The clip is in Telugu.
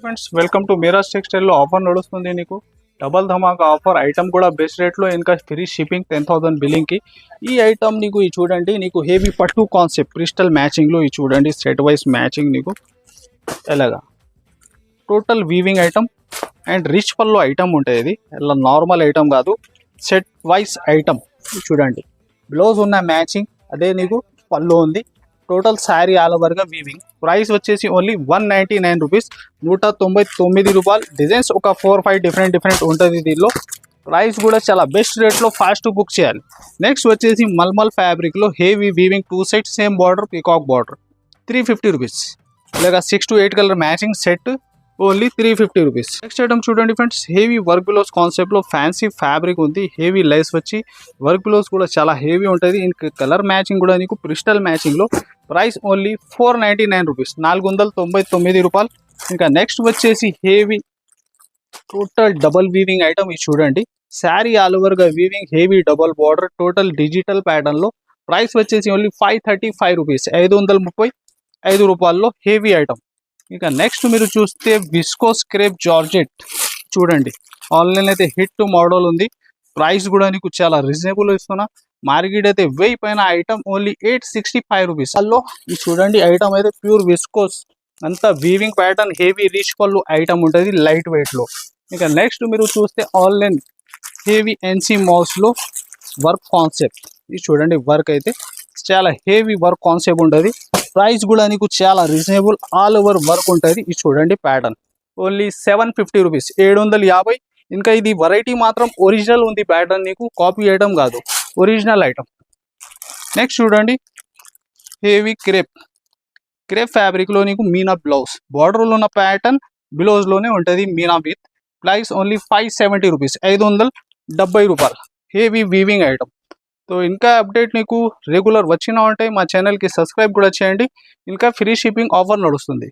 Friends welcome to Miraj textile లో ఆఫర్ నడుస్తుంది నీకు డబల్ ధమాకా ఆఫర్ ఐటమ్ కూడా బెస్ట్ రేట్ లో ఇంకా ఫ్రీ షిప్పింగ్ 10,000 బిల్లింగ్ కి ఈ ఐటమ్ నీకు ఈ చూడండి నీకు హెవీ పట్టు కాన్సెప్ట్ క్రిస్టల్ మ్యాచింగ్ లో ఈ చూడండి సెట్ వైస్ మ్యాచింగ్ నీకు ఎలాగా total weaving item and rich pallu item ఉంటుంది ఇది ఇలా నార్మల్ ఐటమ్ కాదు సెట్ వైస్ ఐటమ్ చూడండి బ్లౌజ్ ఉన్న మ్యాచింగ్ అదే నీకు పళ్ళు ఉంది టోటల్ శారీ ఆల్ ఓవర్గా వీవింగ్ ప్రైస్ వచ్చేసి ఓన్లీ 199 రూపీస్ 199 రూపాయలు డిజైన్స్ ఒక 4-5 డిఫరెంట్ ఉంటుంది దీనిలో ప్రైస్ కూడా చాలా బెస్ట్ రేట్లో ఫాస్ట్ బుక్ చేయాలి నెక్స్ట్ వచ్చేసి మల్మల్ ఫ్యాబ్రిక్లో heavy weaving 2 set same border peacock border 350 rupees ఇలాగా 6 to 8 colour matching set only 350 rupees next item చూడండి ఫ్రెండ్స్ హెవీ వర్క్ బ్లౌజ్ కాన్సెప్ట్లో ఫ్యాన్సీ ఫ్యాబ్రిక్ ఉంది హెవీ లైస్ వచ్చి వర్క్ బ్లౌజ్ కూడా చాలా హెవీ ఉంటుంది ఇంకా కలర్ మ్యాచింగ్ కూడా నీకు క్రిస్టల్ మ్యాచింగ్లో ప్రైస్ ఓన్లీ 499 రూపీస్ 499 రూపాయలు ఇంకా నెక్స్ట్ వచ్చేసి heavy total double weaving item ఇది చూడండి శారీ ఆల్ ఓవర్గా weaving heavy double border total digital ప్యాటర్న్లో ప్రైస్ వచ్చేసి ఓన్లీ 535 రూపీస్ 535 రూపాయల్లో హెవీ ఐటమ్ ఇంకా నెక్స్ట్ మీరు చూస్తే విస్కోస్ క్రేప్ జార్జెట్ చూడండి ఆన్లైన్ అయితే హిట్ మోడల్ ఉంది ప్రైస్ కూడా నీకు చాలా రీజనబుల్ ఇస్తున్నా మార్కెట్ అయితే 1000 పైన ఐటమ్ ఓన్లీ 865 రూపీస్ అల్లో ఇది చూడండి ఐటమ్ అయితే ప్యూర్ విస్కోస్ అంతా weaving pattern heavy rich pallu item ఉంటుంది లైట్ వెయిట్లో ఇంకా నెక్స్ట్ మీరు చూస్తే ఆన్లైన్ హెవీ ఎన్సీ మాల్స్లో వర్క్ కాన్సెప్ట్ ఇది చూడండి వర్క్ అయితే చాలా హెవీ వర్క్ కాన్సెప్ట్ ఉంటుంది ప్రైస్ కూడా నీకు చాలా రీజనబుల్ ఆల్ ఓవర్ వర్క్ ఉంటుంది ఇది చూడండి ప్యాటర్న్ ఓన్లీ 750 రూపీస్ 750 ఇంకా ఇది వెరైటీ మాత్రం ఒరిజినల్ ఉంది ప్యాటర్న్ నీకు కాపీ ఐటమ్ కాదు ఒరిజినల్ ఐటమ్ నెక్స్ట్ చూడండి హెవీ క్రేప్ ఫ్యాబ్రిక్లో నీకు మీనా బ్లౌజ్ బార్డర్లో ఉన్న ప్యాటర్న్ బ్లౌజ్లోనే ఉంటుంది Meena with price only 570 rupees 570 రూపాయలు హెవీ వీవింగ్ ఐటమ్ तो इनका अपडेट नीकु रेगुलर वच्चिना उंटे मा चैनल की सब्सक्राइब कूडा चेयंडी इनका फ्री शिपिंग ऑफर नडुस्तुंदी।